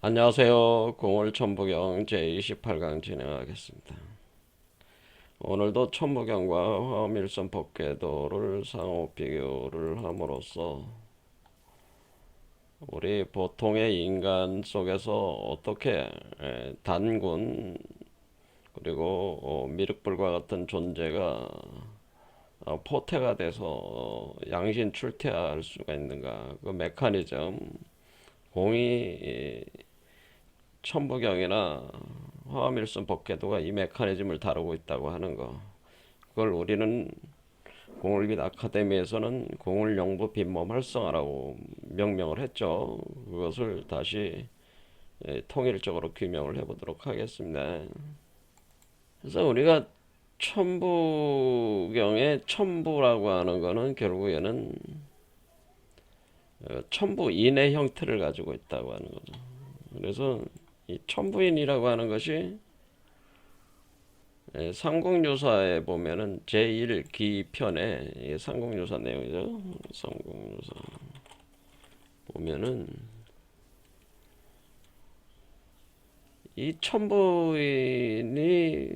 안녕하세요. 공월 천부경 제28강 진행하겠습니다. 오늘도 천부경과 화엄일선 법궤도를 상호 비교를 함으로써 우리 보통의 인간 속에서 어떻게 단군 그리고 미륵불과 같은 존재가 포태가 돼서 양신 출퇴할 수가 있는가, 그 메커니즘, 공이 천부경이나 화엄일선 법궤도가 이 메커니즘을 다루고 있다고 하는 거, 그걸 우리는 공울빛 아카데미에서는 공울영부 빈몸 활성화라고 명명을 했죠. 그것을 다시 통일적으로 규명을 해보도록 하겠습니다. 그래서 우리가 천부경의 천부라고 하는 거는 결국에는 천부인의 형태를 가지고 있다고 하는 거죠. 그래서 이 천부인이라고 하는 것이 삼국유사에 보면은 제1기편에 삼국유사 내용이죠. 삼국유사 보면은 이 천부인이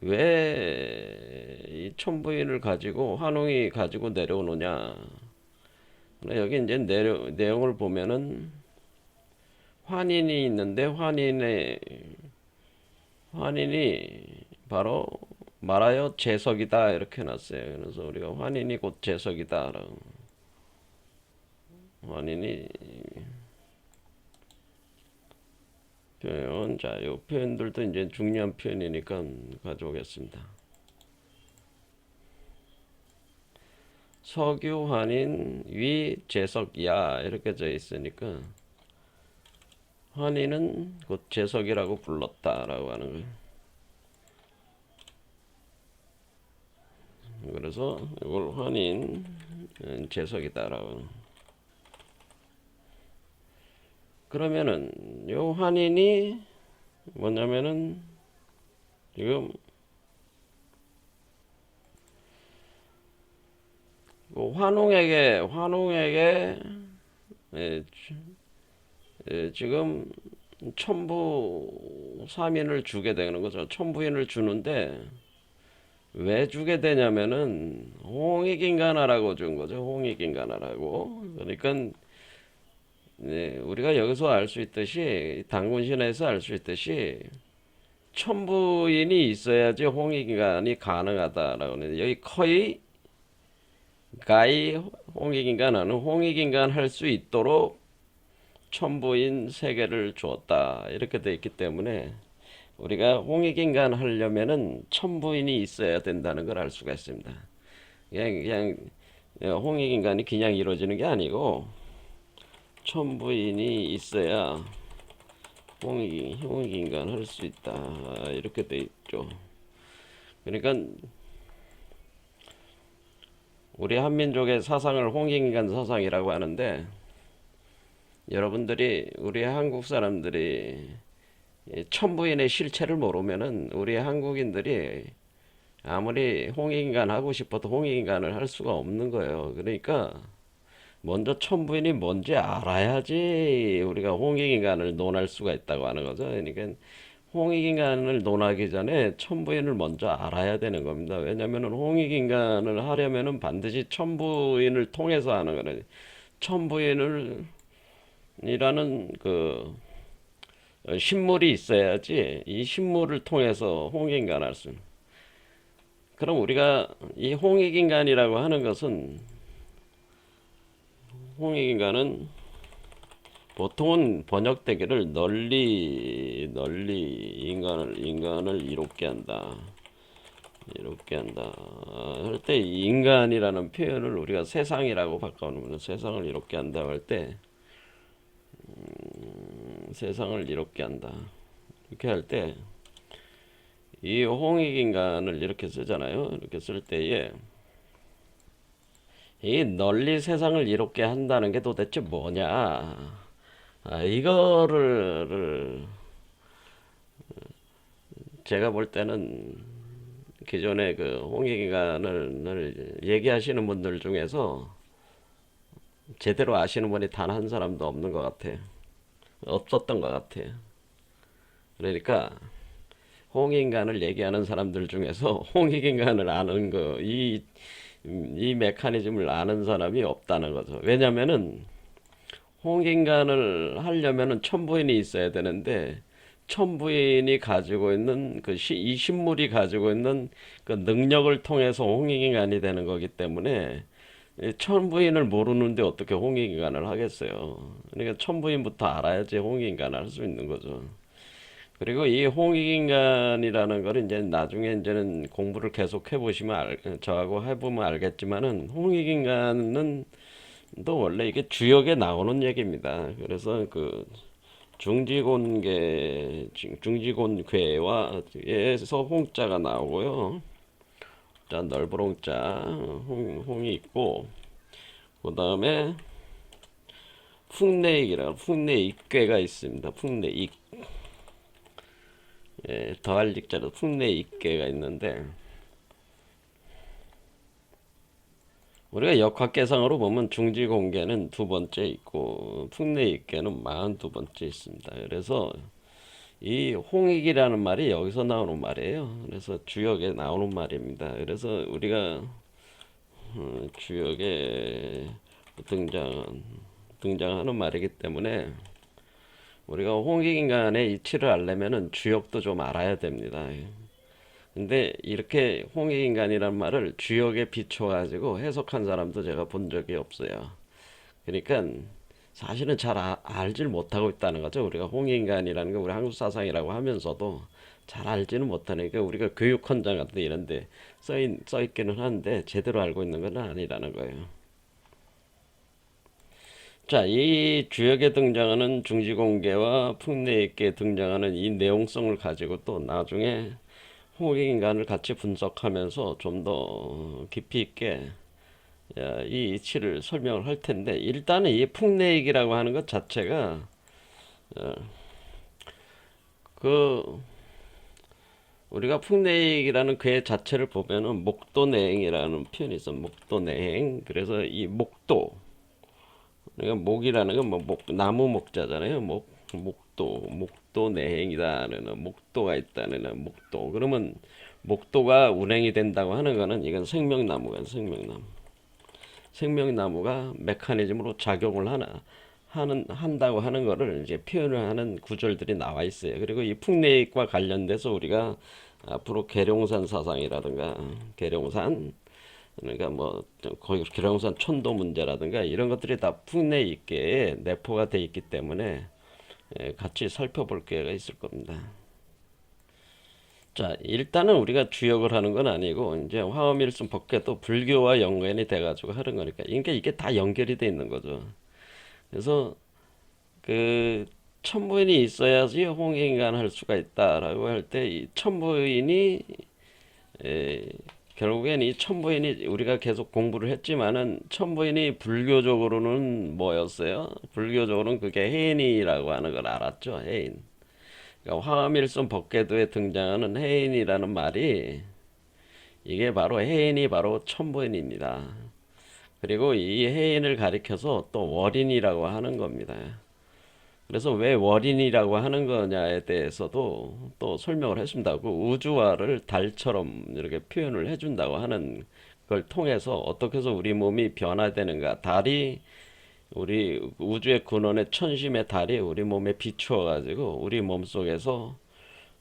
왜 이 천부인을 가지고 환웅이 가지고 내려오느냐. 여기 이제 내용을 보면은 환인이 있는데 환인이 바로 말하여 재석이다 이렇게 해놨어요. 그래서 우리가 환인이 곧 재석이다. 환인이 표현, 자, 요 표현들도 이제 중요한 표현이니까 가져오겠습니다. 석유 환인 위 재석이야 이렇게 써 있으니까 환인은 곧 재석이라고 불렀다라고 하는 거예요. 그래서 이걸 환인 재석이다라고. 그러면은 요 환인이 뭐냐면은 지금 환웅에게 예, 지금 천부 3인을 주게 되는 거죠. 천부인을 주는데 왜 주게 되냐면은 홍익인간하라고 준 거죠. 홍익인간하라고. 그러니까 네, 우리가 여기서 알 수 있듯이 단군신에서 알 수 있듯이 천부인이 있어야지 홍익인간이 가능하다라고 하는데 여기 거의 가히 홍익인간하는 홍익인간 할 수 있도록 천부인 세 개를 주었다 이렇게 돼 있기 때문에 우리가 홍익인간 하려면은 천부인이 있어야 된다는 걸 알 수가 있습니다. 그냥 홍익인간이 그냥 이루어지는 게 아니고 천부인이 있어야 홍익인간 할 수 있다 이렇게 돼 있죠. 그러니까 우리 한민족의 사상을 홍익인간 사상이라고 하는데 여러분들이 우리 한국 사람들이 천부인의 실체를 모르면은 우리 한국인들이 아무리 홍익인간 하고 싶어도 홍익인간을 할 수가 없는 거예요. 그러니까 먼저 천부인이 뭔지 알아야지 우리가 홍익인간을 논할 수가 있다고 하는 거죠. 그러니까 홍익인간을 논하기 전에 천부인을 먼저 알아야 되는 겁니다. 왜냐하면 홍익인간을 하려면은 반드시 천부인을 통해서 하는 거예요. 천부인을 이라는 그 신물이 있어야지 이 신물을 통해서 홍익인간할 수. 그럼 우리가 이 홍익인간이라고 하는 것은 홍익인간은 보통은 번역되기를 널리 인간을 이롭게 한다. 이롭게 한다. 할 때 인간이라는 표현을 우리가 세상이라고 바꿔놓으면 세상을 이롭게 한다 할 때 세상을 이롭게 한다. 이렇게 할 때 이 홍익인간을 이렇게 쓰잖아요. 이렇게 쓸 때에 이 널리 세상을 이롭게 한다는 게 도대체 뭐냐? 이거를 제가 볼 때는 기존에 그 홍익인간을 얘기하시는 분들 중에서 제대로 아시는 분이 단 한 사람도 없는 것 같아요. 없었던 것 같아요. 그러니까 홍익인간을 얘기하는 사람들 중에서 홍익인간을 아는 거, 이 메커니즘을 아는 사람이 없다는 거죠. 왜냐면은 홍익인간을 하려면은 천부인이 있어야 되는데 천부인이 가지고 있는 이 신물이 가지고 있는 그 능력을 통해서 홍익인간이 되는 거기 때문에 천부인을 모르는데 어떻게 홍익인간을 하겠어요. 그러니까 천부인부터 알아야지 홍익인간을 할 수 있는 거죠. 그리고 이 홍익인간이라는 거는 이제 나중에 이제는 공부를 계속 해보시면 저하고 해보면 알겠지만은 홍익인간은 또 원래 이게 주역에 나오는 얘기입니다. 그래서 그 중지곤괴와 에서 홍자가 나오고요. 자, 넓은 홍자, 홍이 있고, 그 다음에 풍내익이라고 풍내익괴가 있습니다. 풍내익. 예, 더할 익자로 풍내익괴가 있는데 우리가 역학계상으로 보면 중지공계는 두 번째 있고 풍내익계는 42번째 있습니다. 그래서 이 홍익이라는 말이 여기서 나오는 말이에요. 그래서 주역에 나오는 말입니다. 그래서 우리가 주역에 등장하는 말이기 때문에 우리가 홍익인간의 이치를 알려면은 주역도 좀 알아야 됩니다. 근데 이렇게 홍익인간이란 말을 주역에 비춰가지고 해석한 사람도 제가 본 적이 없어요. 그러니까 사실은 잘 알질 못하고 있다는 거죠. 우리가 홍익인간이라는 거 우리 한국 사상이라고 하면서도 잘 알지는 못하니까 우리가 교육 헌장 같은 데 이런데 써 있기는 한데 제대로 알고 있는 건 아니라는 거예요. 자, 이 주역에 등장하는 중지공계와 풍내익계에 등장하는 이 내용성을 가지고 또 나중에 홍익인간을 같이 분석하면서 좀 더 깊이 있게 이 이치를 설명을 할 텐데 일단은 이 풍내익이라고 하는 것 자체가 어, 그 우리가 풍내익이라는 그 자체를 보면은 목도내행이라는 표현이 있어. 목도내행. 그래서 이 목도 그러니까 목이라는 건 뭐 나무 목자잖아요. 목도 내행이다는 목도가 있다는 목도. 그러면 목도가 운행이 된다고 하는 거는 이건 생명나무가 생명나무. 생명나무가 메커니즘으로 작용을 한다고 하는 거를 이제 표현을 하는 구절들이 나와 있어요. 그리고 이 풍내익과 관련돼서 우리가 앞으로 계룡산 사상이라든가 계룡산 그러니까 뭐 거기 계룡산 천도 문제라든가 이런 것들이 다 풍내익계에 내포가 돼 있기 때문에 같이 살펴볼 기회가 있을 겁니다. 자, 일단은 우리가 주역을 하는 건 아니고 이제 화엄일순 법계도 불교와 연관이 돼가지고 하는 거니까 이게 다 연결이 돼 있는 거죠. 그래서 그 천부인이 있어야지 홍익인간 할 수가 있다라고 할 때 이 천부인이 에, 결국엔 이 천부인이 우리가 계속 공부를 했지만은 천부인이 불교적으로는 뭐였어요? 불교적으로는 그게 해인이라고 하는 걸 알았죠. 해인. 그러니까 화엄일순 법계도에 등장하는 해인이라는 말이 이게 바로 해인이 바로 천부인입니다. 그리고 이 해인을 가리켜서 또 월인이라고 하는 겁니다. 그래서 왜 월인이라고 하는 거냐에 대해서도 또 설명을 했습니다. 그 우주화를 달처럼 이렇게 표현을 해준다고 하는 걸 통해서 어떻게 해서 우리 몸이 변화되는가. 달이 우리 우주의 근원의 천심의 달이 우리 몸에 비추어 가지고 우리 몸 속에서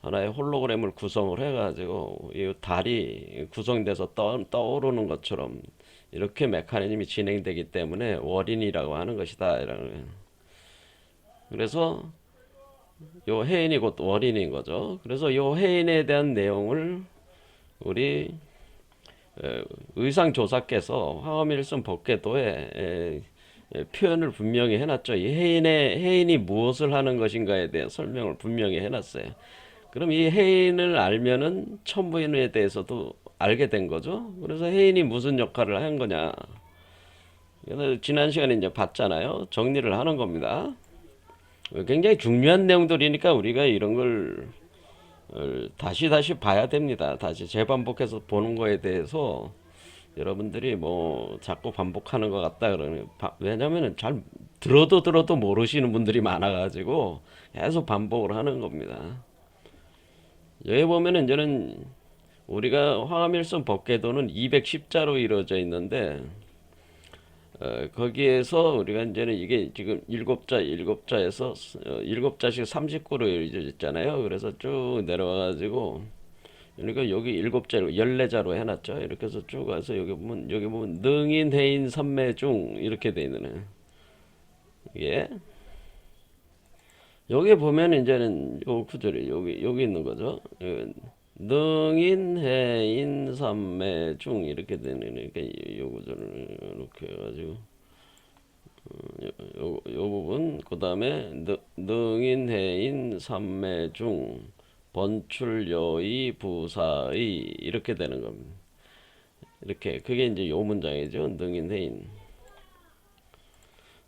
하나의 홀로그램을 구성을 해가지고 이 달이 구성돼서 떠오르는 것처럼 이렇게 메커니즘이 진행되기 때문에 월인이라고 하는 것이다. 그래서 요 해인이 곧 월인인 거죠. 그래서 요 해인에 대한 내용을 우리 의상조사께서 화엄일순 법계도에 표현을 분명히 해놨죠. 이 해인이 무엇을 하는 것인가에 대한 설명을 분명히 해놨어요. 그럼 이 해인을 알면은 천부인에 대해서도 알게 된 거죠. 그래서 해인이 무슨 역할을 한 거냐. 그래서 지난 시간에 이제 봤잖아요. 정리를 하는 겁니다. 굉장히 중요한 내용들이니까 우리가 이런 걸 다시 봐야 됩니다. 다시 재반복해서 보는 거에 대해서 여러분들이 뭐 자꾸 반복하는 것 같다 그러는 왜냐면은 잘 들어도 모르시는 분들이 많아가지고 계속 반복을 하는 겁니다. 여기 보면은 이제는 우리가 화합일선 법궤도는 210자로 이루어져 있는데 거기에서 우리가 이제는 이게 지금 일곱 자에서 일곱 자씩 39로 이루어졌잖아요. 그래서 쭉 내려와가지고 그러니까 여기 일곱 자로 14자로 해놨죠. 이렇게 해서 쭉 가서 여기 보면 능인 해인 삼매중 이렇게 돼 있는 예. 여기 보면 이제는 요 구절이 여기 있는 거죠. 능인 해인 삼매중 이렇게 되는 그러니까 요 구절을 이렇게 해가지고 요 부분 그 다음에 능인 해인 삼매중 번출여의 부사의 이렇게 되는 겁니다. 이렇게 그게 이제 요 문장이죠. 능인 해인.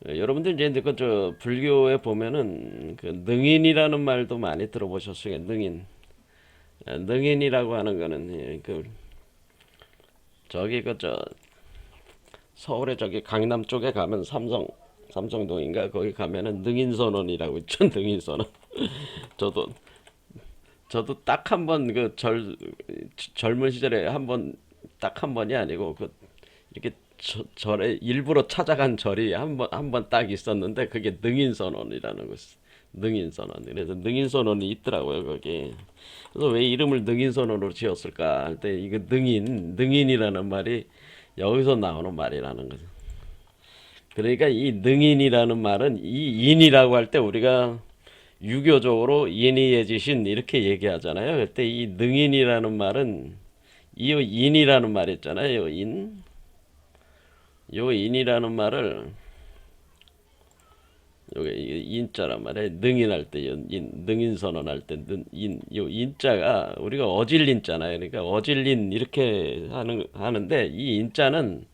여러분들 이제 그저 불교에 보면은 그 능인이라는 말도 많이 들어보셨어요. 능인. 능인이라고 하는 거는 그 저기 그저 서울에 저기 강남 쪽에 가면 삼성동인가 거기 가면은 능인선언이라고 있죠. 능인선언. 저도 저도 딱 한 번 그 젊은 시절에 한 번 딱 한 번이 아니고 그 이렇게 절에 일부러 찾아간 절이 한 번 딱 있었는데 그게 능인선언이라는 것이 능인선언. 그래서 능인선언이 있더라고요 거기. 그래서 왜 이름을 능인선언으로 지었을까 할 때 이거 능인이라는 말이 여기서 나오는 말이라는 거죠. 그러니까 이 능인이라는 말은 이 인이라고 할 때 우리가 유교적으로 인이예지신 이렇게 얘기하잖아요. 그때 이 능인이라는 말은 이 인이라는 말 있잖아요. 요 인이라는 말을 요게 인자란 말이에요. 능인할 때 능인 선언할 때 요 인자가 우리가 어질린자잖아요. 그러니까 어질린 이렇게 하는데 이 인자는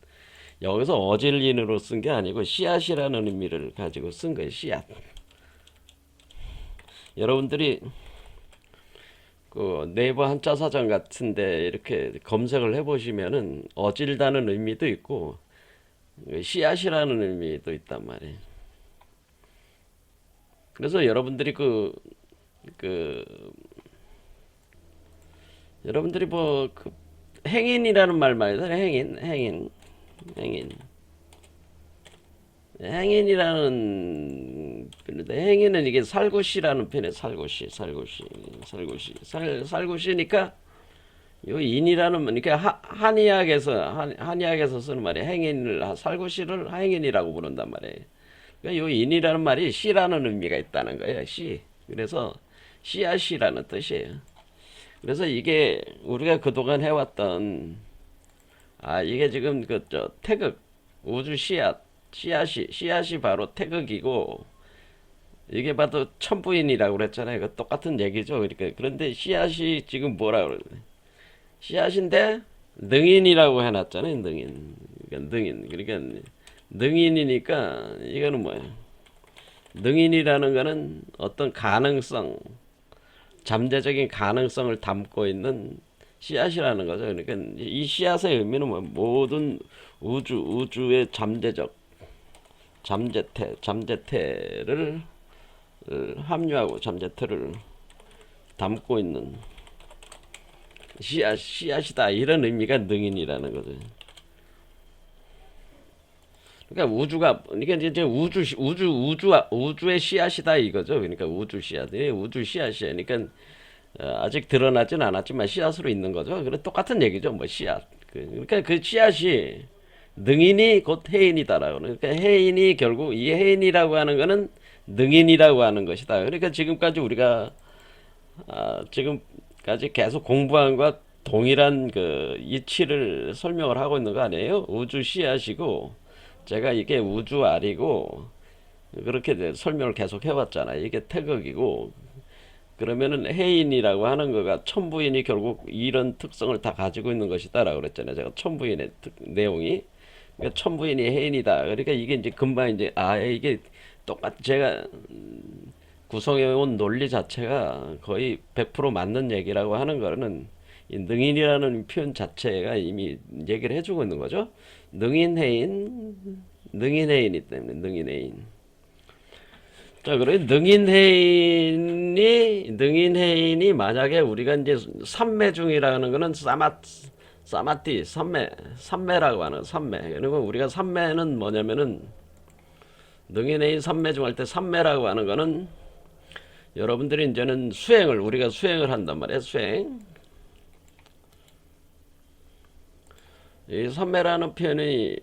여기서 어질린으로 쓴 게 아니고 씨앗이라는 의미를 가지고 쓴 거예요. 씨앗. 여러분들이 그 네이버 한자 사전 같은데 이렇게 검색을 해보시면은 어질다는 의미도 있고 씨앗이라는 의미도 있단 말이에요. 그래서 여러분들이 그 여러분들이 뭐 그 행인이라는 말 많이 들어요. 행인. 행인이라는 편인데 행인은 이게 살구시라는 편이에요. 살구시니까 요 인이라는 그러니까 한의학에서 쓰는 말이 행인을 살구시를 행인이라고 부른단 말이에요. 그러니까 요 인이라는 말이 씨라는 의미가 있다는 거예요. 씨. 그래서 씨앗이라는 뜻이에요. 그래서 이게 우리가 그동안 해왔던 이게 지금 그저 태극 우주 씨앗이 바로 태극이고 이게 봐도 천부인이라고 그랬잖아요. 그 똑같은 얘기죠. 그러니까 그런데 씨앗이 지금 뭐라 그러래? 씨앗인데 능인이라고 해놨잖아요. 그러니까 능인이니까 이거는 뭐예요? 능인이라는 거는 어떤 가능성, 잠재적인 가능성을 담고 있는 씨앗이라는 거죠. 그러니까 이 씨앗의 의미는 뭐 모든 우주의 잠재태를 합류하고 잠재태를 담고 있는 씨앗이다 이런 의미가 능인이라는 거죠. 그러니까 그러니까 이제 우주의 씨앗이다 이거죠. 그러니까 우주 씨앗이야. 그러니까 아직 드러나진 않았지만 씨앗으로 있는 거죠. 그래 똑같은 얘기죠. 뭐 씨앗. 그러니까 그 씨앗이 능인이 곧 해인이다라고. 그러니까 해인이 결국 이 해인이라고 하는 거는 능인이라고 하는 것이다. 그러니까 지금까지 계속 공부한 것과 동일한 그 이치를 설명을 하고 있는 거 아니에요? 우주 씨앗이고 제가 이게 우주 알이고 그렇게 설명을 계속 해왔잖아요. 이게 태극이고 그러면은 해인이라고 하는 거가 천부인이 결국 이런 특성을 다 가지고 있는 것이다라고 그랬잖아요. 제가 천부인의 내용이 그러니까 천부인이 해인이다. 그러니까 이게 이제 금방 이제 이게 제가 구성해온 논리 자체가 거의 100% 맞는 얘기라고 하는 거는 이 능인이라는 표현 자체가 이미 얘기를 해주고 있는 거죠. 능인해인, 능인해인이 때문에 능인해인. 자, 그래 능인해인이 만약에 우리가 이제 삼매 중이라는 거는 사마티 삼매라고 하는 삼매. 그리고 우리가 삼매는 뭐냐면은 능인해인 삼매 중 할 때 삼매라고 하는 거는 여러분들이 이제는 우리가 수행을 한단 말이에요. 수행. 이 삼매라는 표현이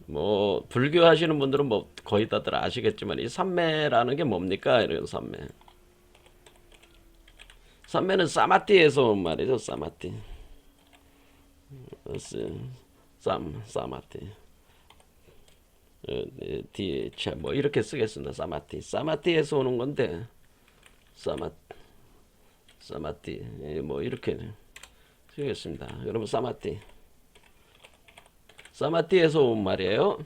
뭐 불교 하시는 분들은 뭐 거의 다들 아시겠지만 이 삼매라는 게 뭡니까? 이런 삼매. 삼매는 사마티에서 온 말이죠. 사마티. 사마티. DH 뭐 이렇게 쓰겠습니다. 사마티에서 오는 건데 사마티 뭐 이렇게 쓰겠습니다. 여러분 사마티에서 온 말이에요.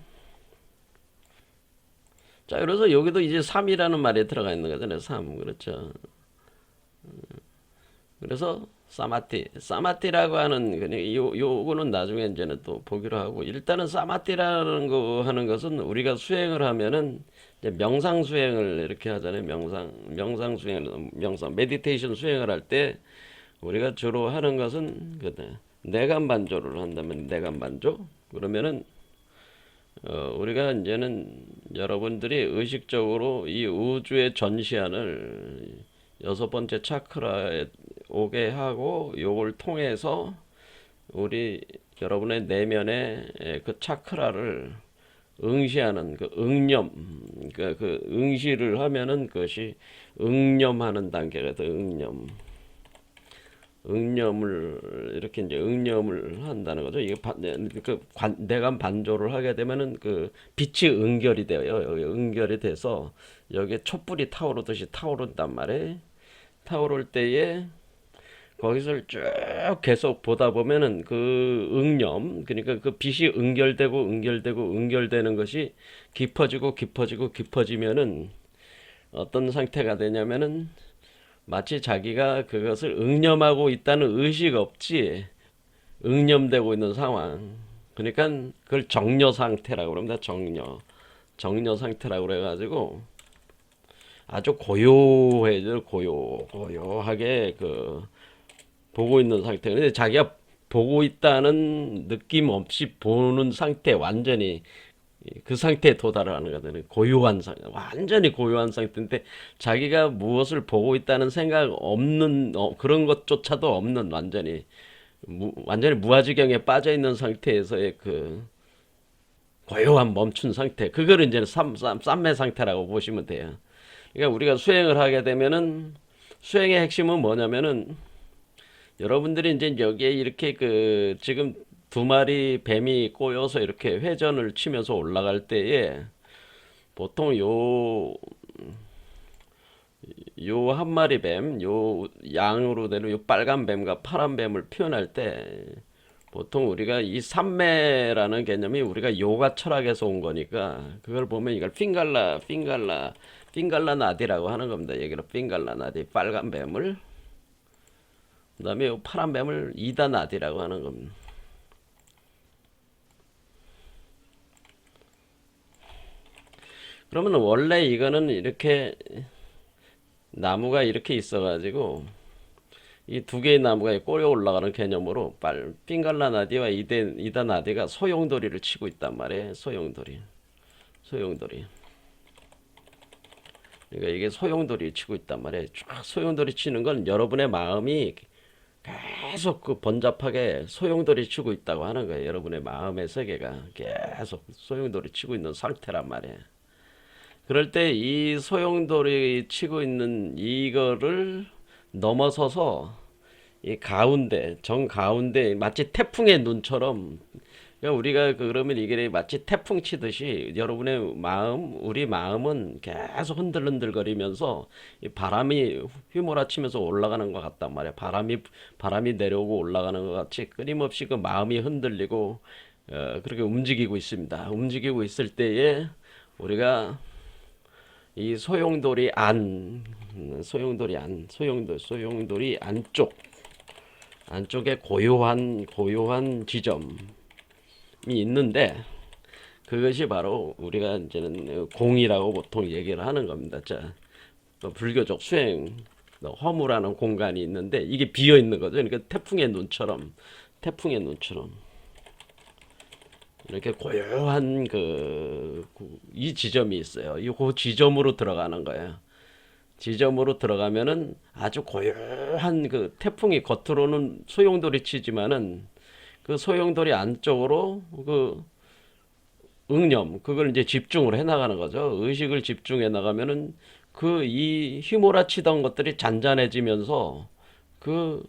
자, 그래서 여기도 이제 3이라는 말이 들어가 있는 거잖아요. 3. 그렇죠. 그래서 사마티라고 하는 요거는 나중에 이제는 또 보기로 하고 일단은 사마티라는 거 하는 것은 우리가 수행을 하면은 이제 명상 수행을 이렇게 하잖아요. 명상 메디테이션 수행을 할 때 우리가 주로 하는 것은 내감 반조를 한다면 내감 반조 그러면은 우리가 이제는 여러분들이 의식적으로 이 우주의 전시안을 6번째 차크라에 오게 하고 요걸 통해서 우리 여러분의 내면의 그 차크라를 응시하는 그 응념 그 응시를 하면은 그것이 응념하는 단계가 돼. 응념을 이렇게 이제 응념을 한다는 거죠. 이게 내감 반조를 하게 되면은 그 빛이 응결이 돼요. 여기 응결이 돼서 여기에 촛불이 타오르듯이 타오른단 말이에요. 타오를 때에 거기서 쭉 계속 보다 보면은 그 응념 그러니까 그 빛이 응결되는 것이 깊어지면은 어떤 상태가 되냐면은 마치 자기가 그것을 응념하고 있다는 의식 없이 응념되고 있는 상황. 그러니까 그걸 정려 상태라고 그럽니다. 정려 상태라고 그래가지고 아주 고요해져 고요하게 그 보고 있는 상태. 근데 자기가 보고 있다는 느낌 없이 보는 상태, 완전히 그 상태에 도달하는 거거든요. 완전히 고요한 상태인데 자기가 무엇을 보고 있다는 생각 없는 그런 것조차도 없는 완전히 무아지경에 빠져 있는 상태에서의 그 고요한 멈춘 상태. 그거를 이제 쌈매 상태라고 보시면 돼요. 그러니까 우리가 수행을 하게 되면은 수행의 핵심은 뭐냐면은 여러분들이 이제 여기에 이렇게 그 지금 2마리 뱀이 꼬여서 이렇게 회전을 치면서 올라갈 때에 보통 요 한 마리 뱀, 요 양으로 되는 요 빨간 뱀과 파란 뱀을 표현할 때 보통 우리가 이 삼매라는 개념이 우리가 요가 철학에서 온 거니까 그걸 보면 이걸 핑갈라 나디라고 하는 겁니다. 여기로 핑갈라 나디 빨간 뱀을 그다음에 요 파란 뱀을 이다 나디라고 하는 겁니다. 그러면 원래 이거는 이렇게 나무가 이렇게 있어가지고 이 2개의 나무가 꼬리 올라가는 개념으로 핑갈라 나디와 이다 나디가 소용돌이를 치고 있단 말이에요. 소용돌이. 그러니까 이게 소용돌이 치고 있단 말이에요. 쫙 소용돌이 치는 건 여러분의 마음이 계속 그 번잡하게 소용돌이 치고 있다고 하는 거예요. 여러분의 마음의 세계가 계속 소용돌이 치고 있는 상태란 말이에요. 그럴 때 이 소용돌이 치고 있는 이거를 넘어서서 이 정가운데 마치 태풍의 눈처럼 그러니까 우리가 그러면 이게 마치 태풍 치듯이 여러분의 우리 마음은 계속 흔들거리면서 이 바람이 휘몰아치면서 올라가는 것 같단 말이야. 바람이 내려오고 올라가는 것 같이 끊임없이 그 마음이 흔들리고 그렇게 움직이고 있습니다. 움직이고 있을 때에 우리가 이 소용돌이 안쪽 안쪽에 고요한 지점이 있는데 그것이 바로 우리가 이제는 공이라고 보통 얘기를 하는 겁니다. 자, 불교적 수행 허무라는 공간이 있는데 이게 비어 있는 거죠. 그러니까 태풍의 눈처럼 이렇게 고요한 이 지점이 있어요. 그 지점으로 들어가는 거예요. 지점으로 들어가면은 아주 고요한 그 태풍이 겉으로는 소용돌이 치지만은 그 소용돌이 안쪽으로 그 응념 그걸 이제 집중을 해 나가는 거죠. 의식을 집중해 나가면은 그 이 휘몰아치던 것들이 잔잔해지면서 그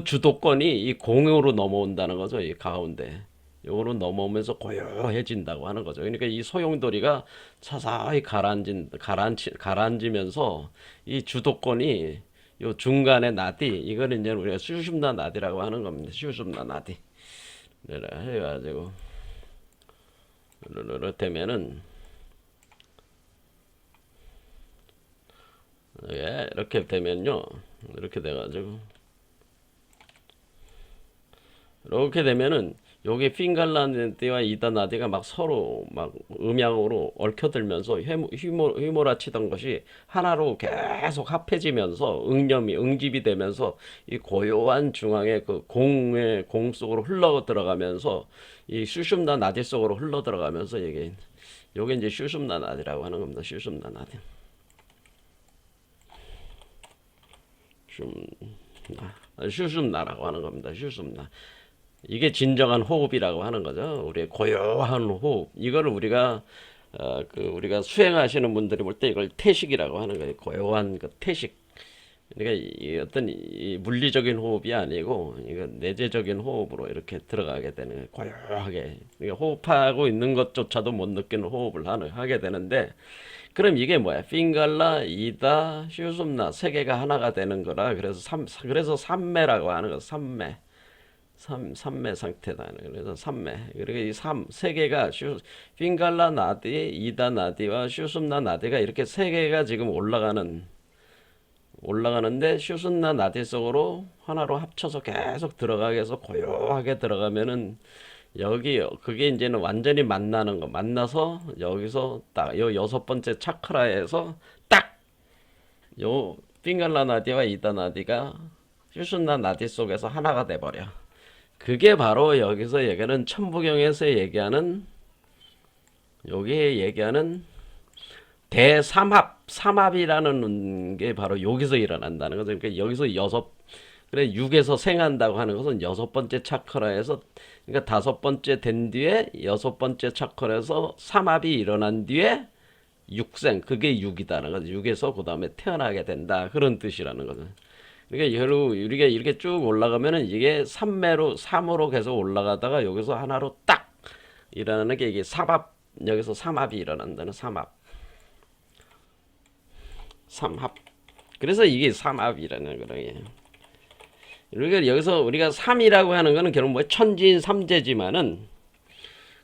주도권이 이 공으로 넘어온다는 거죠. 이 가운데. 요거로 넘어오면서 고요해진다고 하는 거죠. 그러니까 이 소용돌이가 서서히 가라앉으면서 이 주도권이 요 중간의 나디, 이거는 이제 우리가 슈숑나 나디라고 하는 겁니다. 슈숑나 나디. 해가지고, 이렇게면은, 예, 이렇게 되면요. 이렇게 돼가지고, 이렇게 되면은, 요게 핑갈라데와 이다나디가 막 서로 막 음양으로 얽혀들면서 휘몰아치던 것이 하나로 계속 합해지면서 응집이 되면서 이 고요한 중앙의 그 공 속으로 흘러 들어가면서 이 슈숑나 나디 속으로 흘러 들어가면서 요게 이제 슈숑나 나디라고 하는 겁니다. 슈숑나 나디. 슈숑나라고 하는 겁니다. 슈숑나. 이게 진정한 호흡이라고 하는 거죠. 우리의 고요한 호흡. 이거를 우리가 수행하시는 분들이 볼 때 이걸 태식이라고 하는 거예요. 고요한 그 태식. 그러니까 어떤 이 물리적인 호흡이 아니고 이거 내재적인 호흡으로 이렇게 들어가게 되는 거예요. 고요하게. 그러니까 호흡하고 있는 것조차도 못 느끼는 호흡을 하게 되는데 그럼 이게 뭐야? 핑갈라, 이다, 슈숨나 세 개가 하나가 되는 거라. 그래서 삼매라고 하는 거. 삼매. 삼매 상태다. 그래서 삼매. 그리고 이 세 개가 핑갈라 나디, 이다 나디와 슈숨나 나디가 이렇게 세 개가 지금 올라가는데 슈숨나 나디 속으로 하나로 합쳐서 계속 들어가게 해서 고요하게 들어가면은 그게 이제는 완전히 만나는 거. 만나서 여기서 딱 요 여섯 번째 차크라에서 딱 요 핑갈라 나디와 이다 나디가 슈숨나 나디 속에서 하나가 돼 버려. 그게 바로 여기서 얘기하는 천부경에서 얘기하는 여기에 얘기하는 삼합이라는 게 바로 여기서 일어난다는 거죠. 그러니까 여기서 그래 6에서 생한다고 하는 것은 여섯 번째 차크라에서 그러니까 다섯 번째 된 뒤에 여섯 번째 차크라에서 삼합이 일어난 뒤에 육생 그게 6이다는 거죠. 6에서 그 다음에 태어나게 된다 그런 뜻이라는 거죠. 그러니까 결국 우리가 이렇게 쭉 올라가면은 이게 3으로 계속 올라가다가 여기서 하나로 딱 일어나는 게 이게 여기서 삼합이 일어난다는 삼합. 그래서 이게 삼합이라는 거예요. 그러니까 여기서 우리가 3이라고 하는 거는 결국 천지인 삼재지만은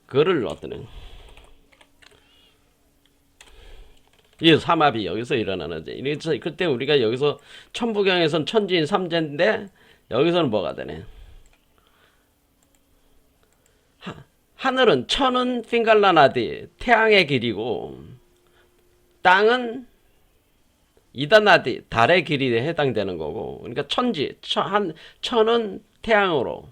그거를 이 삼합이 여기서 일어나는 거지. 그래서 그때 우리가 여기서 천부경에선 천지인 삼재인데 여기서는 뭐가 되네? 하늘은 천은 핑갈라나디 태양의 길이고 땅은 이다나디 달의 길이에 해당되는 거고 그러니까 천은 태양으로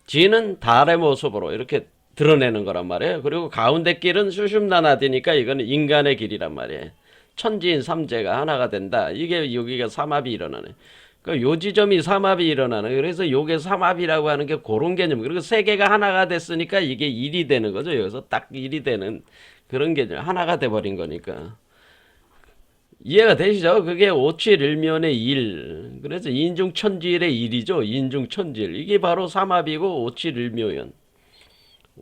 지는 달의 모습으로 이렇게 드러내는 거란 말이에요. 그리고 가운데 길은 슈숑나나디니까 이거는 인간의 길이란 말이에요. 천지인 삼재가 하나가 된다. 이게 여기가 삼합이 일어나네. 요 지점이 삼합이 일어나는. 그래서 요게 삼합이라고 하는 게 그런 개념. 그리고 세 개가 하나가 됐으니까 이게 일이 되는 거죠. 여기서 딱 일이 되는 그런 개념. 하나가 돼버린 거니까. 이해가 되시죠? 그게 오칠일면의 일. 그래서 인중천지일의 일이죠. 인중천지일. 이게 바로 삼합이고 오칠일묘연.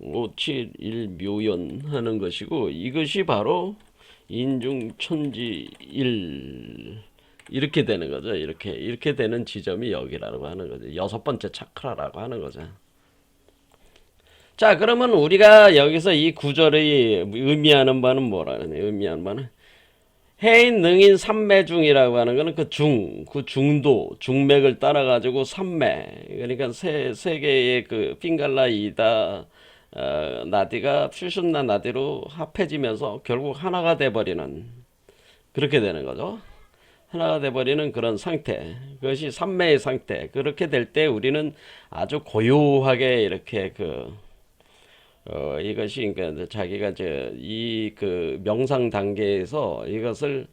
오칠일묘연 하는 것이고 이것이 바로 인중천지일 이렇게 되는 거죠. 이렇게 되는 지점이 여기라고 하는 거죠. 여섯 번째 차크라라고 하는 거죠. 자, 그러면 우리가 여기서 이 구절의 의미하는 바는 뭐라는 의미하는 바는 해인, 능인, 삼매중이라고 하는 거는 그 중도, 중맥을 따라가지고 삼매. 그러니까 세 개의 그 핑갈라 이다, 나디가 퓨슌나 나디로 합해지면서 결국 하나가 돼버리는, 그렇게 되는 거죠. 하나가 돼버리는 그런 상태. 그것이 삼매의 상태. 그렇게 될 때 우리는 아주 고요하게 이렇게 이것이 그러니까 자기가 이 그 명상 단계에서 이것을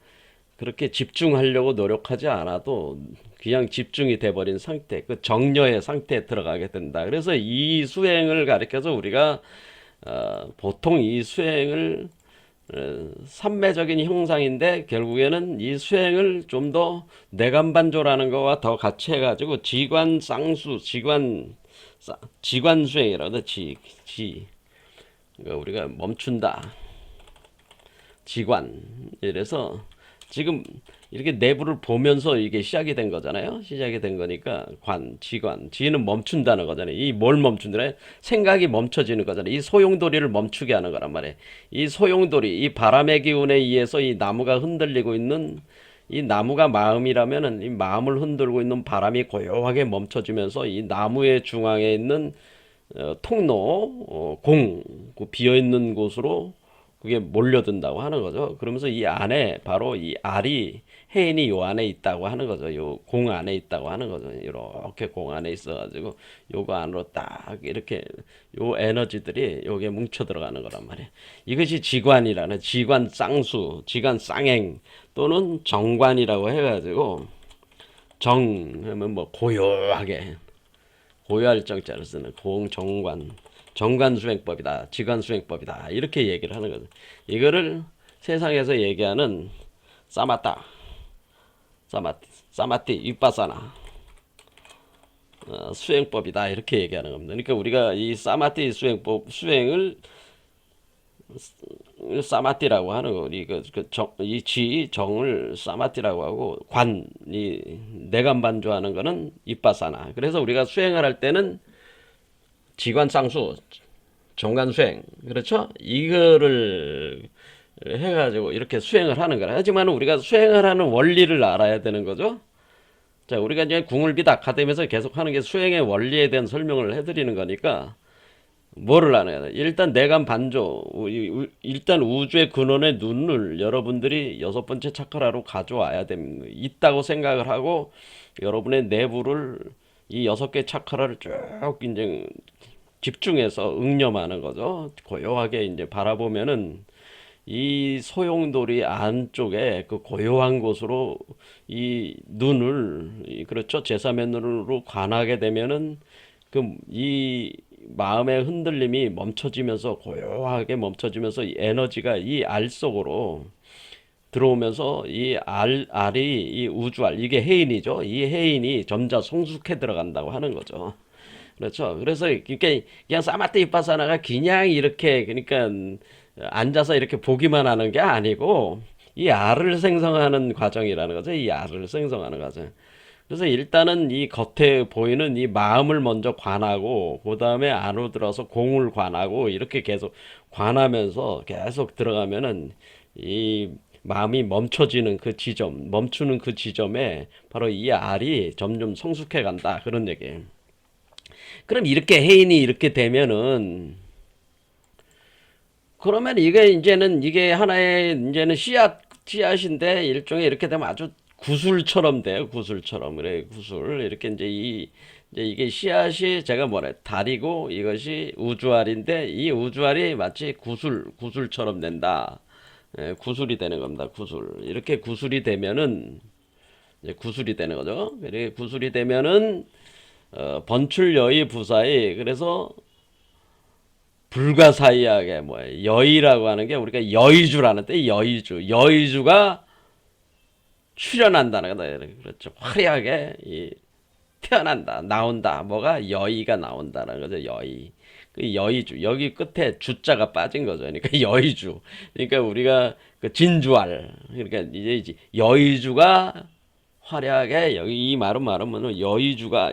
그렇게 집중하려고 노력하지 않아도 그냥 집중이 돼버린 상태, 그 정려의 상태에 들어가게 된다. 그래서 이 수행을 가리켜서 우리가 보통 이 수행을 삼매적인 형상인데 결국에는 이 수행을 좀 더 내간반조라는 거와 더 같이 해가지고 지관 쌍수, 지관 수행이라고 하죠. 그러니까 우리가 멈춘다. 지관. 이래서 지금 이렇게 내부를 보면서 이게 시작이 된 거잖아요. 시작이 된 거니까 지관. 지는 멈춘다는 거잖아요. 이 뭘 멈춘다래? 생각이 멈춰지는 거잖아요. 이 소용돌이를 멈추게 하는 거란 말이에요. 이 소용돌이, 이 바람의 기운에 의해서 이 나무가 흔들리고 있는 이 나무가 마음이라면은 이 마음을 흔들고 있는 바람이 고요하게 멈춰지면서 이 나무의 중앙에 있는 통로, 그 비어있는 곳으로 그게 몰려든다고 하는 거죠. 그러면서 이 안에 바로 이 알이 해인이 요 안에 있다고 하는 거죠. 요 공 안에 있다고 하는 거죠. 이렇게 공 안에 있어가지고 요거 안으로 딱 이렇게 요 에너지들이 요게 뭉쳐 들어가는 거란 말이에요. 이것이 지관이라는 지관 쌍수, 지관 쌍행 또는 정관이라고 해가지고 정 하면 뭐 고요하게 고요할 정자를 쓰는 공정관, 정관수행법이다, 지관수행법이다 이렇게 얘기를 하는 거죠. 이거를 세상에서 얘기하는 사마타, 사마티, 윗바사나 수행법이다 이렇게 얘기하는 겁니다. 그러니까 우리가 이 사마티 수행을 사마티라고 하는 거, 우리 이 정을 사마티라고 하고 이 내관반조하는 거는 윗바사나. 그래서 우리가 수행을 할 때는 지관상수, 정관수행, 그렇죠? 이거를 해가지고 이렇게 수행을 하는 거라. 하지만 우리가 수행을 하는 원리를 알아야 되는 거죠. 자, 우리가 이제 궁을빛 아카데미에서 계속 하는 게 수행의 원리에 대한 설명을 해드리는 거니까 뭐를 하는 거야? 일단 내간 반조, 일단 우주의 근원의 눈을 여러분들이 여섯 번째 차크라로 가져와야 됩니다. 있다고 생각을 하고 여러분의 내부를 이 여섯 개 차크라를 쭉 이제 집중해서 응념하는 거죠. 고요하게 이제 바라보면은 이 소용돌이 안쪽에 그 고요한 곳으로 이 눈을 그렇죠. 제3의 눈으로 관하게 되면은 이 마음의 흔들림이 멈춰지면서 고요하게 멈춰지면서 이 에너지가 이 알 속으로 들어오면서 이 알이 이 우주알 이게 해인이죠. 이 해인이 점차 성숙해 들어간다고 하는 거죠. 그렇죠. 그래서 그냥 사마트 이파사나가 그냥 이렇게 그러니까 앉아서 이렇게 보기만 하는 게 아니고 이 알을 생성하는 과정이라는 거죠. 이 알을 생성하는 과정. 그래서 일단은 이 겉에 보이는 이 마음을 먼저 관하고 그 다음에 안으로 들어서 공을 관하고 이렇게 계속 관하면서 계속 들어가면은 이 마음이 멈춰지는 그 지점, 멈추는 그 지점에 바로 이 알이 점점 성숙해 간다. 그런 얘기예요. 그럼 이렇게 해인이 이렇게 되면은 그러면 이게 이제는 이게 하나의 이제는 씨앗인데 일종의 이렇게 되면 아주 구슬처럼 돼요. 구슬처럼 그래 구슬 이렇게 이제 이게 씨앗이 제가 뭐래 달이고 이것이 우주알인데 이 우주알이 마치 구슬처럼 된다. 예, 구슬이 되는 겁니다. 구슬 이렇게 구슬이 되면은 이제 구슬이 되는 거죠. 이렇게 구슬이 되면은 번출여의 부사의 그래서 불가사의하게 여의라고 하는 게 우리가 여의주라는 때 여의주가 출현한다는 거다. 그렇죠. 화려하게 태어난다, 나온다. 뭐가 여의가 나온다는 거죠. 여의. 그 여의주 여기 끝에 주자가 빠진 거죠. 그러니까 여의주. 그러니까 우리가 그 진주알. 그러니까 이제 여의주가 화려하게 여기 이 말은 뭐냐면 여의주가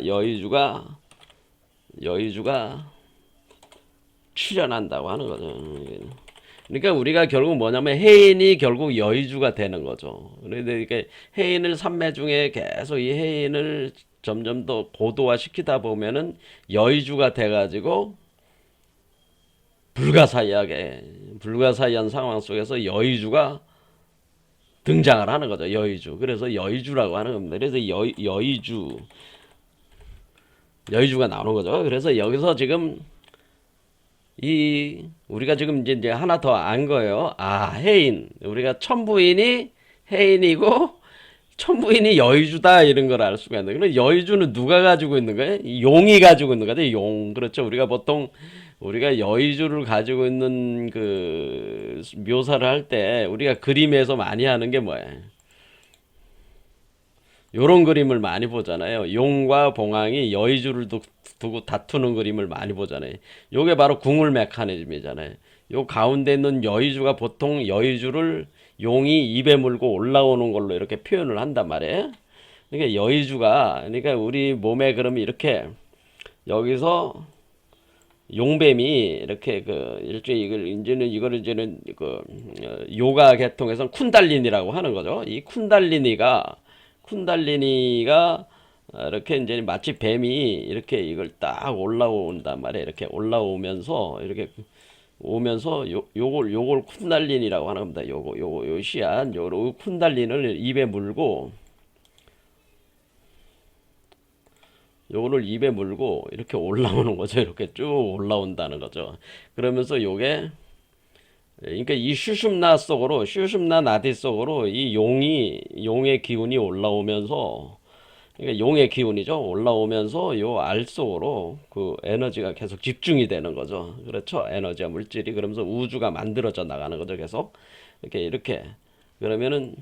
출현한다고 하는 거죠. 그러니까 우리가 결국 뭐냐면 해인이 결국 여의주가 되는 거죠. 그러니까 해인을 산매 중에 계속 이 해인을 점점 더 고도화 시키다 보면은 여의주가 돼가지고 불가사의한 상황 속에서 여의주가 등장을 하는 거죠. 여의주. 그래서 여의주라고 하는 겁니다. 그래서 여의주가 나오는 거죠. 그래서 여기서 지금 우리가 지금 이제 하나 더 안 거예요. 아, 해인. 우리가 천부인이 해인이고 천부인이 여의주다 이런 걸 알 수가 있는데, 그럼 여의주는 누가 가지고 있는 거예요? 용이 가지고 있는 거죠. 용. 그렇죠. 우리가 보통 우리가 여의주를 가지고 있는 그 묘사를 할 때 우리가 그림에서 많이 하는 게 뭐예요? 요런 그림을 많이 보잖아요. 용과 봉황이 여의주를 두고 다투는 그림을 많이 보잖아요. 요게 바로 궁을 메커니즘이잖아요. 요 가운데 있는 여의주가 보통 여의주를 용이 입에 물고 올라오는 걸로 이렇게 표현을 한단 말이에요. 그러니까 여의주가, 그러니까 우리 몸에 그러면 이렇게 여기서 용뱀이 이렇게 그 일종의 이거를 이제는 그 요가 계통에서는 쿤달리니라고 하는 거죠. 이 쿤달리니가 이렇게 이제 마치 뱀이 이렇게 이걸 딱 올라온단 말이에요. 이렇게 올라오면서 이렇게 오면서 요걸 쿤달리니라고 하는 겁니다. 요 씨앗 요 쿤달린을 입에 물고 요거를 입에 물고 이렇게 올라오는 거죠. 이렇게 쭉 올라온다는 거죠. 그러면서 요게 그러니까 이 슈숨나 나디 속으로 이 용의 기운이 올라오면서, 그러니까 용의 기운이죠. 올라오면서 요 알 속으로 그 에너지가 계속 집중이 되는 거죠. 그렇죠. 에너지와 물질이 그러면서 우주가 만들어져 나가는 거죠. 계속 이렇게 그러면은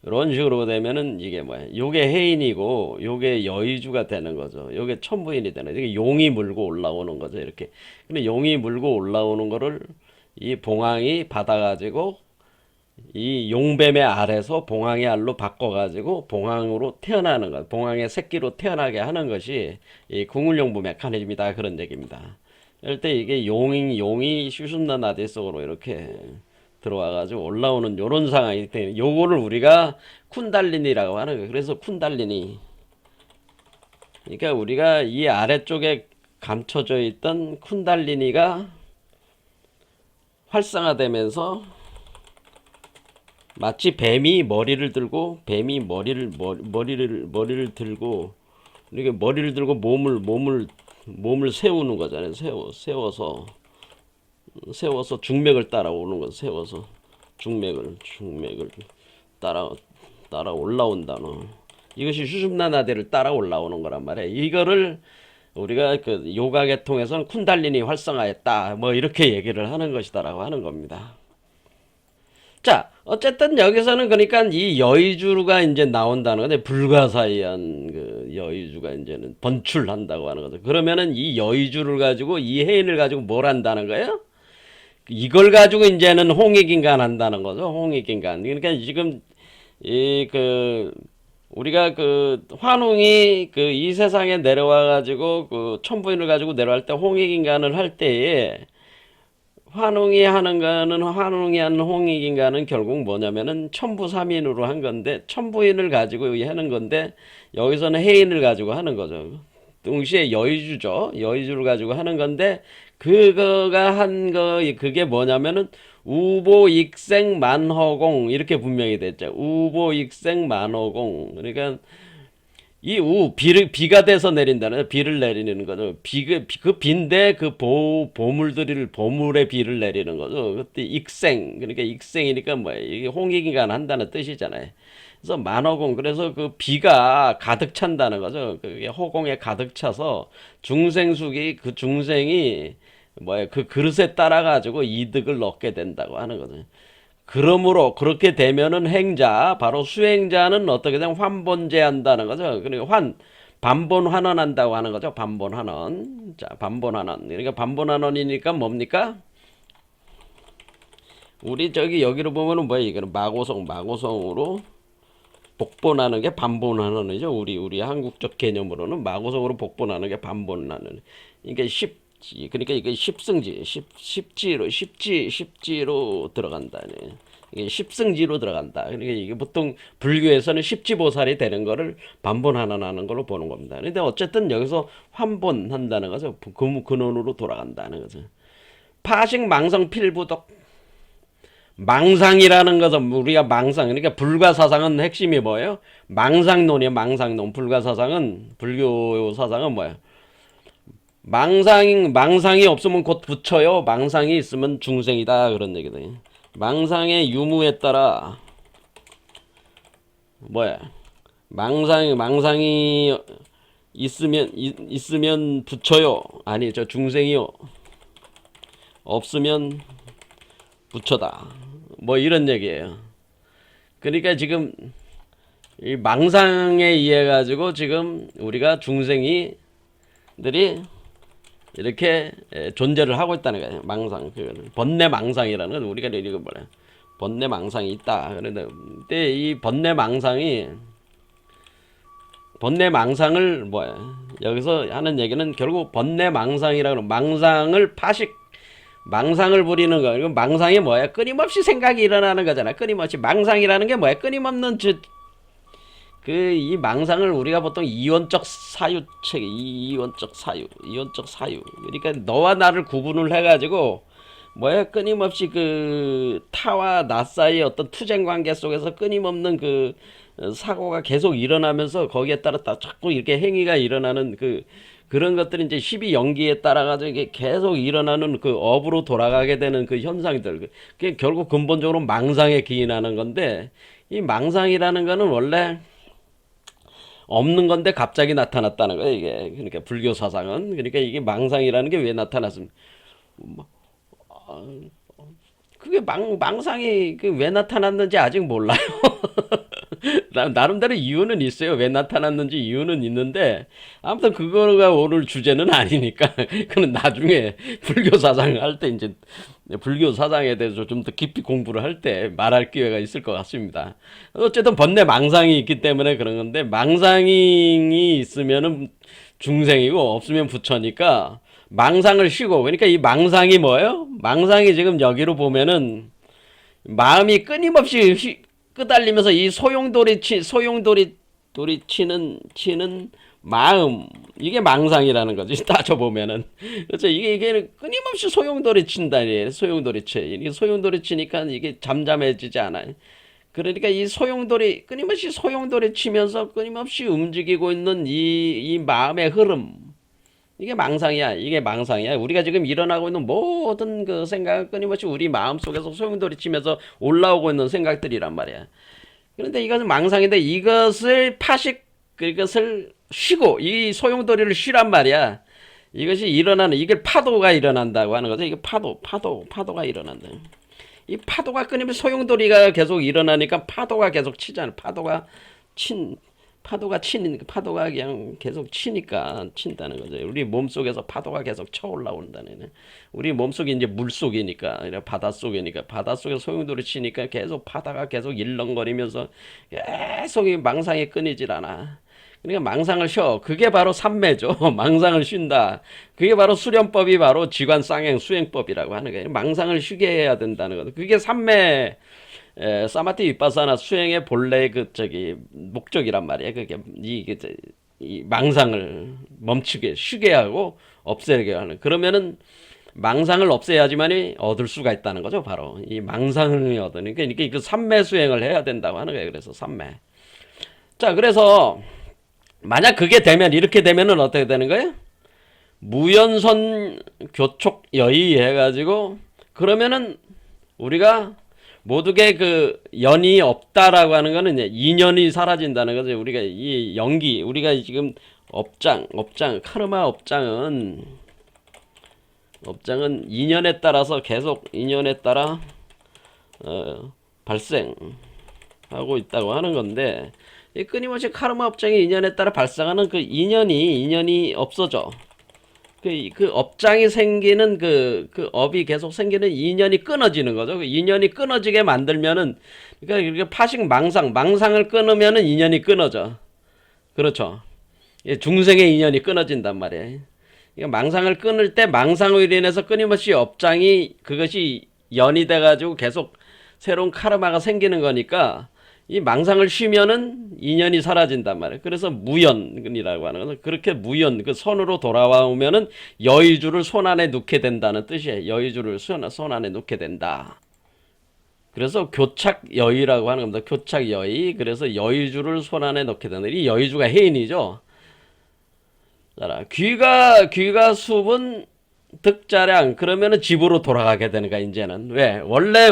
이런 식으로 되면은 이게 뭐야? 요게 해인이고 요게 여의주가 되는 거죠. 요게 천부인이 되는. 이게 용이 물고 올라오는 거죠. 이렇게. 근데 용이 물고 올라오는 거를 이 봉황이 받아가지고 이 용뱀의 알에서 봉황의 알로 바꿔가지고 봉황으로 태어나는 것, 봉황의 새끼로 태어나게 하는 것이 이 궁을용부 메커니즘이다, 그런 얘기입니다. 이럴 때 이게 용이 슈순나 나디 속으로 이렇게 들어와가지고 올라오는 요런 상황이기 때문에 요거를 우리가 쿤달리니라고 하는 거예요. 그래서 쿤달리니, 그러니까 우리가 이 아래쪽에 감춰져 있던 쿤달리니가 활성화되면서 마치 뱀이 머리를 들고 이렇게 머리를 들고 몸을 세우는 거잖아요. 세워서 중맥을 따라오는 거. 세워서 중맥을 따라 올라온다는, 이것이 슈sup나나데를 따라 올라오는 거란 말이에요. 이거를 우리가 그 요가 계통에서는 쿤달리니 활성화했다, 뭐 이렇게 얘기를 하는 것이다라고 하는 겁니다. 자, 어쨌든 여기서는 그러니까 이 여의주가 이제 나온다는 건데, 불가사의한 그 여의주가 이제는 번출한다고 하는 거죠. 그러면은 이 여의주를 가지고, 이 해인을 가지고 뭘 한다는 거예요? 이걸 가지고 이제는 홍익인간 한다는 거죠. 홍익인간. 그러니까 지금 우리가 그 환웅이 그 이 세상에 내려와 가지고 그 천부인을 가지고 내려갈 때 홍익인간을 할 때에, 환웅이 하는 홍익인간은 결국 뭐냐면은 천부삼인으로 한 건데, 천부인을 가지고 하는 건데, 여기서는 해인을 가지고 하는 거죠. 동시에 여의주죠. 여의주를 가지고 하는 건데, 그거가 그게 뭐냐면은 우보익생 만허공, 이렇게 분명히 됐죠. 우보익생 만허공. 그러니까 비가 돼서 내린다는, 비를 내리는 거죠. 그 비인데 그 보물의 비를 내리는 거죠. 그때 익생, 그러니까 익생이니까 뭐예요? 이게 홍익인간 한다는 뜻이잖아요. 그래서 만허공, 그래서 그 비가 가득 찬다는 거죠. 그게 허공에 가득 차서 그 중생이 뭐예요? 그 그릇에 따라 가지고 이득을 얻게 된다고 하는 거죠. 그러므로 그렇게 되면은 바로 수행자는 어떻게 되면 환본제한다는 거죠. 그러니까 반본환원한다고 하는 거죠. 반본환원. 자, 반본환원. 그러니까 반본환원이니까 뭡니까? 우리 여기로 보면은 뭐야? 이거는 마고성으로 복본하는 게 반본환원이죠. 우리 한국적 개념으로는 마고성으로 복본하는 게 반본환원. 그러니까 그러니까 이게 십승지, 십지로 들어간다. 이게 십승지로 들어간다. 그러니까 이게 보통 불교에서는 십지보살이 되는 거를 반본하나는 걸로 보는 겁니다. 근데 어쨌든 여기서 환본한다는 거죠. 근원으로 돌아간다는 거죠. 파식 망상 필부덕. 망상이라는 것은 우리가 망상, 그러니까 불가사상은 핵심이 뭐예요? 망상론이에요. 망상론. 불가사상은, 불교 사상은 뭐예요? 망상이 없으면 곧 부처요. 망상이 있으면 중생이다. 그런 얘기다. 망상의 유무에 따라 뭐야? 망상이 있으면 부처요. 아니, 저 중생이요. 없으면 부처다. 뭐 이런 얘기예요. 그러니까 지금 이 망상에 의해 가지고 지금 우리가 중생이들이 이렇게 존재를 하고 있다는 거예요. 망상, 번뇌 망상이라는 건 우리가 이거 뭐래? 번뇌 망상이 있다. 그런데 이 번뇌 망상을 뭐야? 여기서 하는 얘기는 결국 번뇌 망상이라고 망상을 망상을 부리는 거. 이거 망상이 뭐야? 끊임없이 생각이 일어나는 거잖아. 끊임없이 망상이라는 게 뭐야? 끊임없는 이 망상을 우리가 보통 이원적 사유. 이원적 사유. 그러니까 너와 나를 구분을 해가지고 뭐야? 끊임없이 그 타와 나 사이의 어떤 투쟁 관계 속에서 끊임없는 그 사고가 계속 일어나면서 거기에 따라 자꾸 이렇게 행위가 일어나는 그런 것들이 이제 12연기에 따라가지고 이게 계속 일어나는 그 업으로 돌아가게 되는 그 현상들. 그게 결국 근본적으로 망상에 기인하는 건데, 이 망상이라는 거는 원래 없는 건데 갑자기 나타났다는 거예요, 이게. 그러니까 불교 사상은. 그러니까 이게 망상이라는 게 왜 나타났습니까? 그게 망상이 왜 나타났는지 아직 몰라요. 나름대로 이유는 있어요. 왜 나타났는지 이유는 있는데, 아무튼 그거가 오늘 주제는 아니니까, 그는 나중에 불교 사상 할 때 이제, 불교 사상에 대해서 좀 더 깊이 공부를 할 때 말할 기회가 있을 것 같습니다. 어쨌든 번뇌 망상이 있기 때문에 그런 건데, 망상이 있으면은 중생이고, 없으면 부처니까, 망상을 쉬고, 그러니까 이 망상이 뭐예요? 망상이 지금 여기로 보면은, 마음이 끊임없이 끄달리면서 이 치는 마음, 이게 망상이라는 거지. 따져보면은. 그렇죠. 이게 끊임없이 소용돌이 친다니. 소용돌이 치. 이게 소용돌이 치니까 이게 잠잠해지지 않아요. 그러니까 이 끊임없이 소용돌이 치면서 끊임없이 움직이고 있는 이 마음의 흐름. 이게 망상이야. 우리가 지금 일어나고 있는 모든 그 생각은 끊임없이 우리 마음 속에서 소용돌이 치면서 올라오고 있는 생각들이란 말이야. 그런데 이것은 망상인데 그것을 쉬고, 이 소용돌이를 쉬란 말이야. 이것이 이게 파도가 일어난다고 하는 거죠. 이게 파도가 일어난다. 이 파도가 끊임없이 소용돌이가 계속 일어나니까 파도가 계속 치잖아. 파도가 그냥 계속 친다는 거죠. 우리 몸속에서 파도가 계속 쳐 올라온다는. 우리 몸속이 이제 물속이니까, 바닷속이니까, 바닷속에 소용돌이 치니까 계속 바다가 계속 일렁거리면서 계속 이 망상이 끊이질 않아. 그러니까 망상을 쉬어. 그게 바로 삼매죠. 망상을 쉰다. 그게 바로 수련법이 바로 지관쌍행 수행법이라고 하는 거예요. 망상을 쉬게 해야 된다는 거죠. 그게 삼매, 사마티 위파사나 수행의 본래의 목적이란 말이에요. 그게 이 망상을 멈추게, 쉬게 하고 없애게 하는. 그러면은 망상을 없애야지만이 얻을 수가 있다는 거죠. 바로 이 망상을 얻으니까 이렇게 그 삼매 수행을 해야 된다고 하는 거예요. 그래서 삼매. 자, 그래서 만약 그게 되면, 이렇게 되면은 어떻게 되는 거예요? 무연선 교촉 여의 해가지고, 그러면은 우리가 모두게 그 연이 없다라고 하는 거는 이제 인연이 사라진다는 거죠. 우리가 이 연기, 우리가 지금 카르마 업장은 인연에 따라서 계속 인연에 따라 발생하고 있다고 하는 건데, 이 끊임없이 카르마 업장이 인연에 따라 발생하는 그 인연이 없어져. 그 업장이 생기는 그 업이 계속 생기는 인연이 끊어지는 거죠. 그 인연이 끊어지게 만들면은, 그러니까 이렇게 파식 망상을 끊으면은 인연이 끊어져. 그렇죠. 중생의 인연이 끊어진단 말이에요. 그러니까 망상을 끊을 때 망상으로 인해서 끊임없이 업장이 그것이 연이 돼가지고 계속 새로운 카르마가 생기는 거니까 이 망상을 쉬면은 인연이 사라진단 말이에요. 그래서 무연이라고 하는 거는 그렇게 무연 그 선으로 돌아오면은 여의주를 손 안에 넣게 된다는 뜻이에요. 여의주를 손 안에 넣게 된다. 그래서 교착여의라고 하는 겁니다. 교착여의. 그래서 여의주를 손 안에 넣게 된다. 이 여의주가 해인이죠. 귀가 숲은 득자량 그러면은 집으로 돌아가게 되는 거야 이제는. 왜? 원래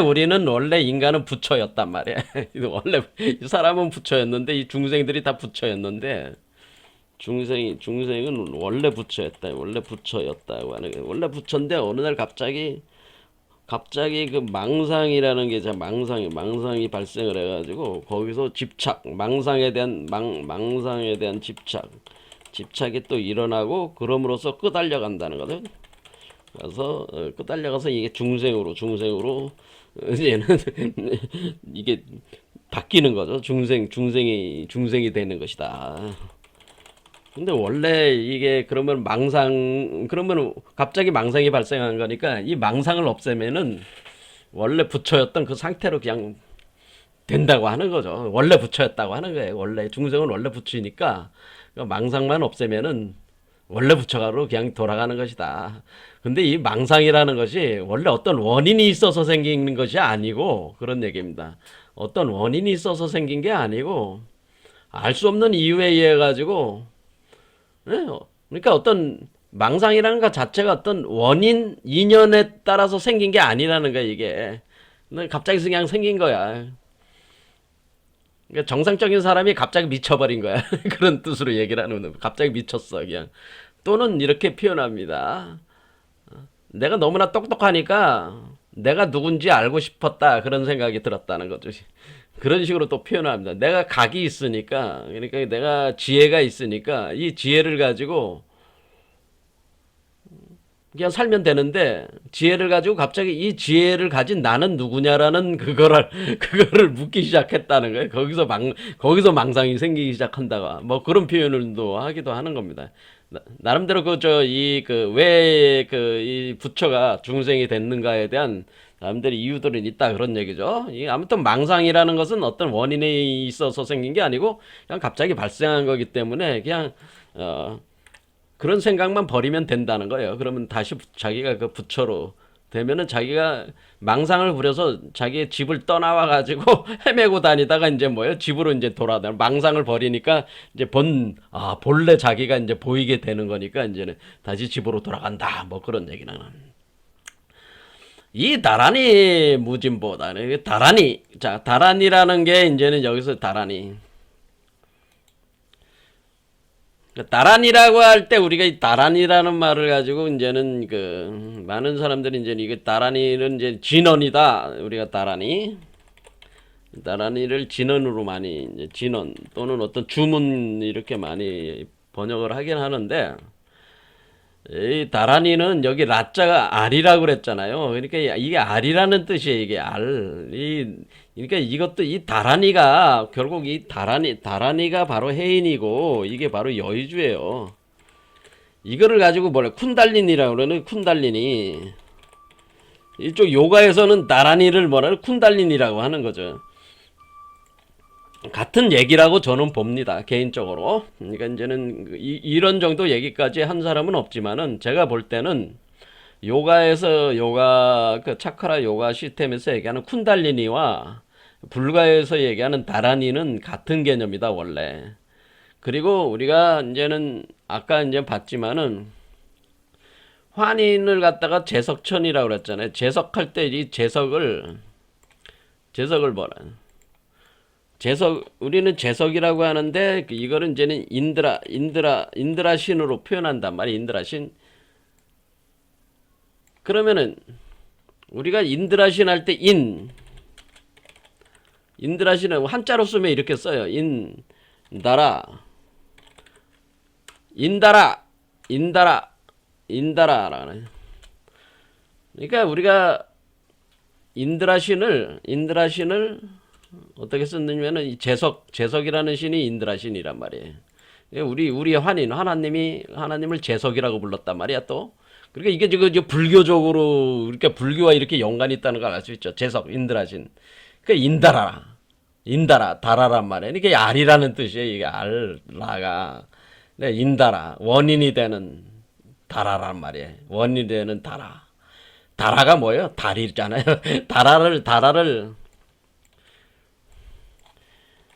인간은 부처였단 말이야. 원래 이 사람은 부처였는데 이 중생들이 다 부처였는데 중생은 원래 부처였다. 원래 부처였다고 하는 거야. 원래 부처인데 어느 날 갑자기 그 망상이라는 게 망상이 발생을 해가지고 거기서 망상에 대한 집착이 또 일어나고 그럼으로써 끄달려 간다는 거든. 그래서 끄달려가서 이게 중생으로 이제는 이게 바뀌는 거죠. 중생이 되는 것이다. 근데 원래 이게 그러면 갑자기 망상이 발생한 거니까 이 망상을 없애면은 원래 부처였던 그 상태로 그냥 된다고 하는 거죠. 원래 부처였다고 하는 거예요. 원래 중생은 원래 부처니까 망상만 없애면은 원래 부처가로 그냥 돌아가는 것이다. 근데 이 망상이라는 것이 원래 어떤 원인이 있어서 생기는 것이 아니고 그런 얘기입니다. 어떤 원인이 있어서 생긴 게 아니고 알 수 없는 이유에 의해 가지고 그러니까 어떤 망상이라는 것 자체가 어떤 원인, 인연에 따라서 생긴 게 아니라는 거야, 이게. 갑자기 그냥 생긴 거야. 그러니까 정상적인 사람이 갑자기 미쳐버린 거야. 그런 뜻으로 얘기를 하는 거야. 갑자기 미쳤어, 그냥. 또는 이렇게 표현합니다. 내가 너무나 똑똑하니까 내가 누군지 알고 싶었다. 그런 생각이 들었다는 거죠. 그런 식으로 또 표현합니다. 내가 각이 있으니까, 그러니까 내가 지혜가 있으니까 이 지혜를 가지고 그냥 살면 되는데 지혜를 가지고 갑자기 이 지혜를 가진 나는 누구냐라는 그거를 묻기 시작했다는 거예요. 거기서 망상이 생기기 시작한다가 뭐 그런 표현을 또 하기도 하는 겁니다. 나름대로 이 부처가 중생이 됐는가에 대한 나름대로 이유들은 있다 그런 얘기죠. 아무튼 망상이라는 것은 어떤 원인에 있어서 생긴 게 아니고 그냥 갑자기 발생한 거기 때문에 그냥 그런 생각만 버리면 된다는 거예요. 그러면 다시 자기가 그 부처로 되면은 자기가 망상을 부려서 자기의 집을 떠나와 가지고 헤매고 다니다가 이제 뭐예요? 집으로 이제 돌아다. 망상을 버리니까 이제 본래 자기가 이제 보이게 되는 거니까 이제는 다시 집으로 돌아간다. 뭐 그런 얘기는. 이 다라니 무진보다는 다라니라는 게 이제는 여기서 다란이라고 할 때 우리가 이 다란이라는 말을 가지고 이제는 많은 사람들이 이제 이게 다란이는 이제 진언이다. 우리가 다란이를 진언으로 많이 이제 진언 또는 어떤 주문 이렇게 많이 번역을 하긴 하는데 이 다란이는 여기 라자가 알이라고 그랬잖아요. 그러니까 이게 알이라는 뜻이에요. 이게 알. 그러니까 이것도 이 다란이가 결국 이 다란이가 바로 해인이고 이게 바로 여의주예요. 이거를 가지고 쿤달린이라고 그러는 쿤달린이. 이쪽 요가에서는 다란이를 쿤달린이라고 하는 거죠. 같은 얘기라고 저는 봅니다. 개인적으로. 그러니까 이제는 이런 정도 얘기까지 한 사람은 없지만은 제가 볼 때는 요가에서 차크라 요가 시스템에서 얘기하는 쿤달리니와 불가에서 얘기하는 다라니는 같은 개념이다, 원래. 그리고 우리가 이제는 아까 이제 봤지만은 환인을 갖다가 제석천이라고 그랬잖아요. 제석할 때 이 제석을 뭐라 우리는 제석이라고 하는데 이거는 이제는 인드라신으로 표현한단 말이에요. 인드라신. 그러면은 우리가 인드라신 할 때 인드라신은 한자로 쓰면 이렇게 써요. 인다라라는. 그러니까 우리가 인드라신을 어떻게 썼느냐면은 이 제석이라는 신이 인드라신이란 말이에요. 우리 하나님을 제석이라고 불렀단 말이야 또. 그러니까 이게 지금 불교적으로 이렇게 불교와 이렇게 연관이 있다는 걸 알 수 있죠. 제석, 인드라신. 그러니까 인다라, 다라란 말이야. 이게 알이라는 뜻이에요. 이게 알라가. 네, 인다라, 원인이 되는 다라란 말이에요. 원인이 되는 다라. 다라가 뭐예요? 달이잖아요.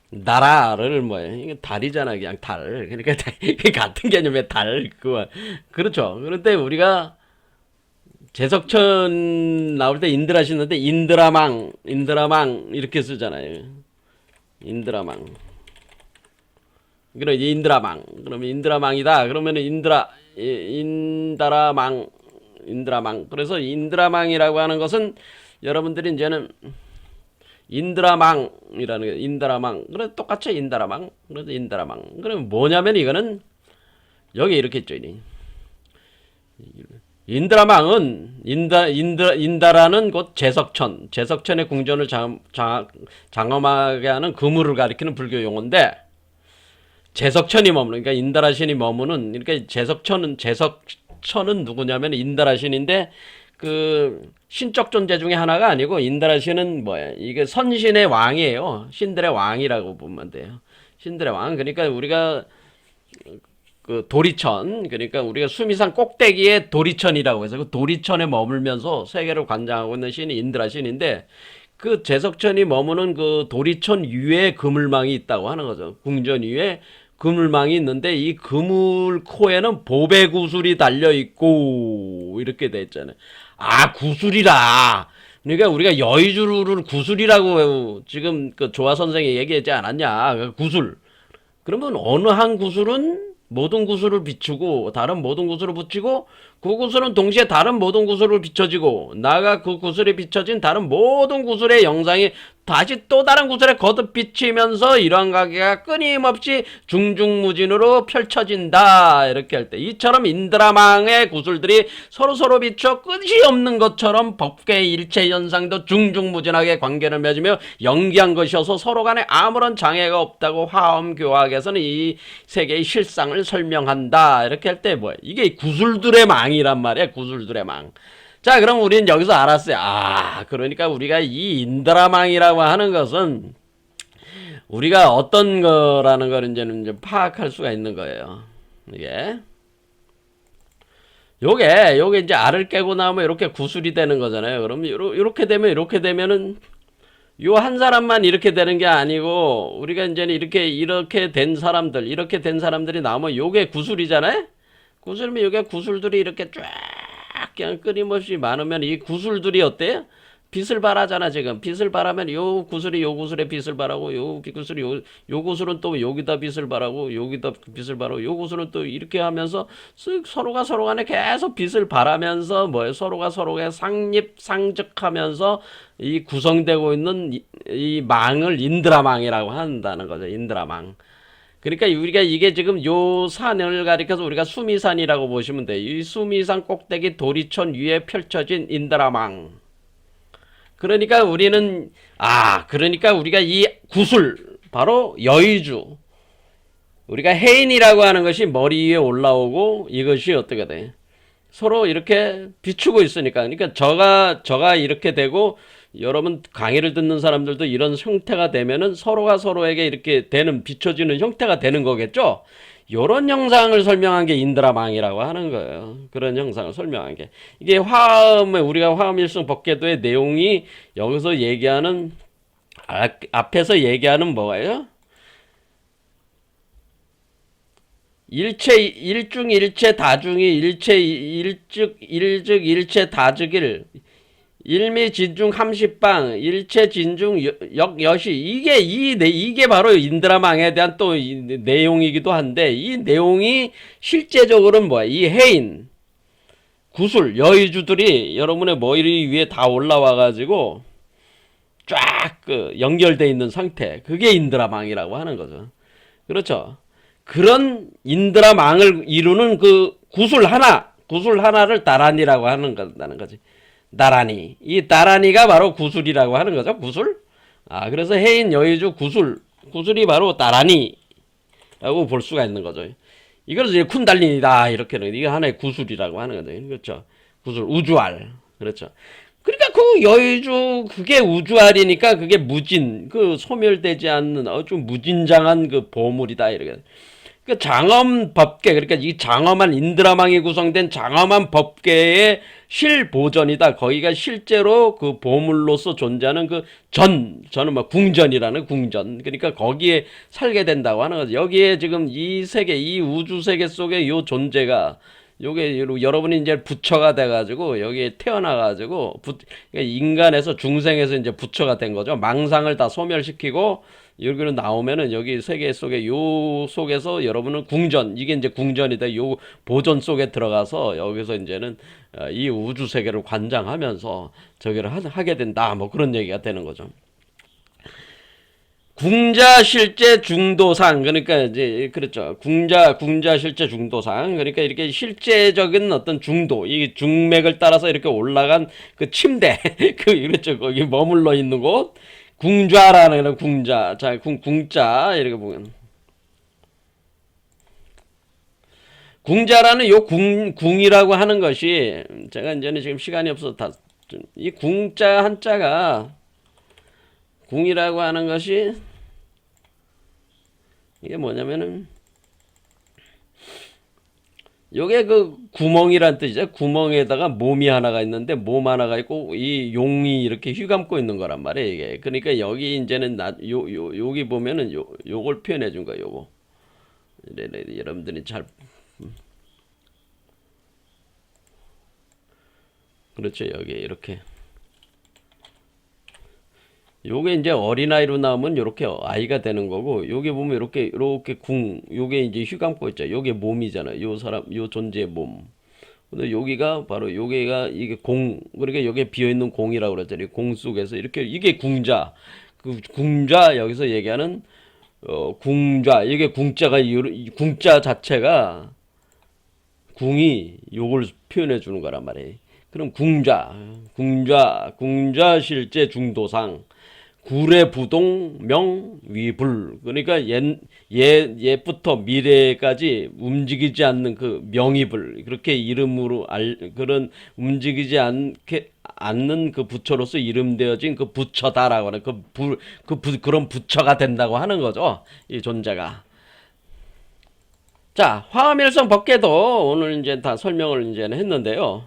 나라를 뭐예요? 이게 달이잖아, 그냥 달. 그러니까 같은 개념의 달. 그렇죠. 그런데 우리가 제석천 나올 때 인드라 신는데 인드라망 이렇게 쓰잖아요. 인드라망. 그럼 인드라망. 그러면 인드라망이다. 그러면 인드라망. 그래서 인드라망이라고 하는 것은 여러분들이 이제는 인드라망이라는 게 인드라망. 그래 똑같이 인드라망. 그래서 인드라망. 그러면 뭐냐면 이거는 여기 이렇게 있죠. 인드라망은 인다라는 곧 제석천의 궁전을 장엄하게 하는 그물을 가리키는 불교 용어인데 제석천이 머무는 그러니까 인다라 신이 머무는 그러니까 제석천은 누구냐면 인다라 신인데 그 신적 존재 중에 하나가 아니고 인다라 신은 뭐야? 이게 선신의 왕이에요. 신들의 왕이라고 보면 돼요. 신들의 왕. 그러니까 우리가 그 도리천, 그러니까 우리가 수미산 꼭대기에 도리천이라고 해서 그 도리천에 머물면서 세계를 관장하고 있는 신이 인드라 신인데 그 제석천이 머무는 그 도리천 위에 그물망이 있다고 하는 거죠. 궁전 위에 그물망이 있는데 이 그물 코에는 보배 구슬이 달려 있고 이렇게 돼 있잖아요. 아, 구슬이라. 그러니까 우리가 여의주를 구슬이라고 지금 그 조화 선생이 얘기하지 않았냐? 구슬. 그러면 어느 한 구슬은 모든 구슬을 비추고 다른 모든 구슬을 붙이고 그 구슬은 동시에 다른 모든 구슬을 비춰지고 나가 그 구슬에 비춰진 다른 모든 구슬의 영상이 다시 또 다른 구슬에 거듭 비치면서 이러한 관계가 끊임없이 중중무진으로 펼쳐진다. 이렇게 할 때 이처럼 인드라망의 구슬들이 서로 비춰 끝이 없는 것처럼 법계의 일체 현상도 중중무진하게 관계를 맺으며 연기한 것이어서 서로 간에 아무런 장애가 없다고 화엄교학에서는 이 세계의 실상을 설명한다. 이렇게 할 때 뭐야? 이게 구슬들의 망이란 말이야. 구슬들의 망. 자, 그럼 우리는 여기서 알았어요. 아, 그러니까 우리가 이 인드라망이라고 하는 것은 우리가 어떤 거라는 걸 이제는 좀 파악할 수가 있는 거예요. 요게 이제 알을 깨고 나면 이렇게 구슬이 되는 거잖아요. 그럼 이렇게 되면은 요 한 사람만 이렇게 되는 게 아니고 우리가 이제는 이렇게 된 사람들이 나오면 요게 구슬이잖아요. 구슬이면 요게 구슬들이 이렇게 쫙 그냥 끊임없이 많으면 이 구슬들이 어때요? 빛을 발하잖아. 지금 빛을 발하면 요 구슬이 요 구슬에 빛을 발하고 요 구슬이 요 구슬은 또 여기다 빛을 발하고 여기다 빛을 발하고 요 구슬은 또 이렇게 하면서 서로가 서로 간에 계속 빛을 발하면서 뭐예요? 서로가 서로가 상립상적하면서 이 구성되고 있는 이 망을 인드라망이라고 한다는 거죠. 인드라망. 그러니까 우리가 이게 지금 요 산을 가리켜서 우리가 수미산이라고 보시면 돼요. 이 수미산 꼭대기 도리천 위에 펼쳐진 인드라망. 그러니까 그러니까 우리가 이 구슬, 바로 여의주. 우리가 해인이라고 하는 것이 머리 위에 올라오고 이것이 어떻게 돼? 서로 이렇게 비추고 있으니까. 그러니까 저가 이렇게 되고 여러분 강의를 듣는 사람들도 이런 형태가 되면은 서로가 서로에게 이렇게 되는 비춰지는 형태가 되는 거겠죠. 요런 형상을 설명한 게 인드라망이라고 하는 거예요. 그런 형상을 설명한 게 이게 우리가 화엄일승 법계도의 내용이 여기서 얘기하는 앞에서 얘기하는 뭐예요? 일중 일체 다중이 일즉 일체 다즉일 일미진중 함시방 일체진중 역여시 이게 바로 인드라망에 대한 또 내용이기도 한데 이 내용이 실제적으로는 뭐야? 이 해인 구슬 여의주들이 여러분의 머리 위에 다 올라와 가지고 쫙 연결돼 있는 상태, 그게 인드라망이라고 하는 거죠. 그렇죠? 그런 인드라망을 이루는 그 구슬 하나를 다란이라고 하는 거지. 다란이. 이 다란이가 바로 구슬이라고 하는 거죠. 구슬. 그래서 해인 여의주 구슬이 바로 다란이. 라고 볼 수가 있는 거죠. 이걸 이제 쿤달리니다 이렇게는 이게 하나의 구술이라고 하는 거죠. 그렇죠. 구술 우주알. 그렇죠. 그러니까 그 여의주 그게 우주알이니까 그게 무진 그 소멸되지 않는 아주 무진장한 그 보물이다 이렇게. 그 장엄 법계 그러니까 이 장엄한 인드라망이 구성된 장엄한 법계의 실보전이다. 거기가 실제로 그 보물로서 존재하는 그 저는 뭐 궁전이라는 궁전. 그러니까 거기에 살게 된다고 하는 거죠. 여기에 지금 이 세계, 이 우주 세계 속에 요 존재가 요게 여러분이 이제 부처가 돼가지고 여기에 태어나가지고 그러니까 인간에서 중생에서 이제 부처가 된 거죠. 망상을 다 소멸시키고 여기로 나오면은 여기 세계 속에 요 속에서 여러분은 궁전 이게 이제 궁전이다. 요 보존 속에 들어가서 여기서 이제는 이 우주 세계를 관장하면서 저기를 하게 된다. 뭐 그런 얘기가 되는 거죠. 궁자 실제 중도상 그러니까 이제 그렇죠. 궁자 실제 중도상 그러니까 이렇게 실제적인 어떤 중도 이 중맥을 따라서 이렇게 올라간 그 침대 그 그렇죠. 거기 머물러 있는 곳 궁좌라는 궁자 자 궁자 이렇게 보면 궁자라는 요 궁이라고 하는 것이 제가 이제는 지금 시간이 없어서 다 이 궁자 한자가 궁이라고 하는 것이 이게 뭐냐면은 요게 그 구멍이란 뜻이죠. 구멍에다가 몸이 하나가 있는데 몸 하나가 있고 이 용이 이렇게 휘감고 있는 거란 말이에요. 이게 그러니까 여기 이제는 여기 보면은 요걸 표현해 준 거예요. 요거 여러분들이 잘 그렇죠. 여기 이렇게 요게 이제 어린아이로 나오면 요렇게 아이가 되는 거고 요게 보면 요렇게 요게 이제 휘감고 있죠. 요게 몸이잖아요. 요 사람 요 존재의 몸. 근데 여기가 바로 요게가 이게 그러니까 여기에 비어 있는 공이라고 그랬잖아요. 공 속에서 이렇게 이게 궁자. 그 궁자 여기서 얘기하는 궁자 이게 궁자가 궁자 자체가 궁이 요걸 표현해 주는 거란 말이에요. 그럼 궁자 실제 중도상 구례부동 명위불 그러니까 옛부터 미래까지 움직이지 않는 그 명의불 그렇게 이름으로 그런 움직이지 않는 그 부처로서 이름되어진 그 부처다라고 하는 그런 부처가 된다고 하는 거죠. 이 존재가. 자, 화엄일성 법계도 오늘 이제 다 설명을 이제 했는데요.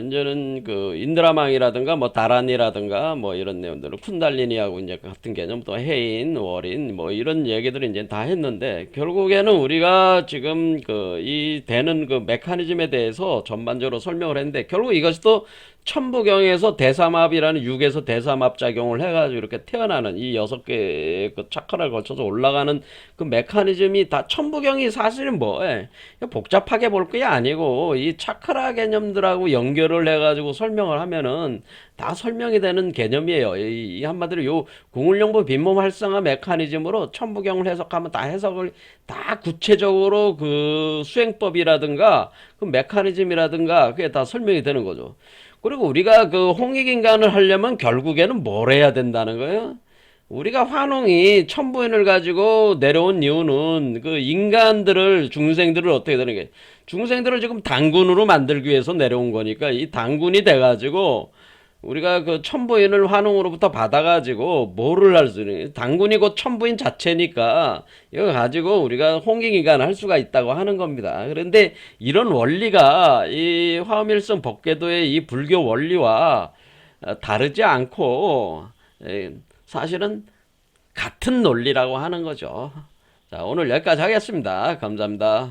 이제는 그 인드라망이라든가 뭐 다란이라든가 뭐 이런 내용들은 쿤달리니하고 이제 같은 개념 또 해인, 월인 뭐 이런 얘기들을 이제 다 했는데 결국에는 우리가 지금 그 이 되는 그 메커니즘에 대해서 전반적으로 설명을 했는데 결국 이것이 또 천부경에서 대삼합이라는 육에서 대삼합 작용을 해가지고 이렇게 태어나는 이 6개의 그 차크를 거쳐서 올라가는 그 메커니즘이 다 천부경이 사실은 뭐 복잡하게 볼 게 아니고 이 차크라 개념들하고 연결을 해가지고 설명을 하면은 다 설명이 되는 개념이에요. 이 한마디로 요 궁울령부 빈몸 활성화 메커니즘으로 천부경을 해석하면 다 해석을 다 구체적으로 그 수행법이라든가 그 메커니즘이라든가 그게 다 설명이 되는 거죠. 그리고 우리가 그 홍익인간을 하려면 결국에는 뭘 해야 된다는 거예요? 우리가 환웅이 천부인을 가지고 내려온 이유는 그 인간들을 중생들을 어떻게 되는 게 중생들을 지금 단군으로 만들기 위해서 내려온 거니까 이 단군이 돼가지고 우리가 그 천부인을 환웅으로부터 받아가지고 뭐를 할 수 있는 단군이 곧 천부인 자체니까 이거 가지고 우리가 홍익인간을 할 수가 있다고 하는 겁니다. 그런데 이런 원리가 이 화엄일성 법궤도의 이 불교 원리와 다르지 않고 사실은 같은 논리라고 하는 거죠. 자, 오늘 여기까지 하겠습니다. 감사합니다.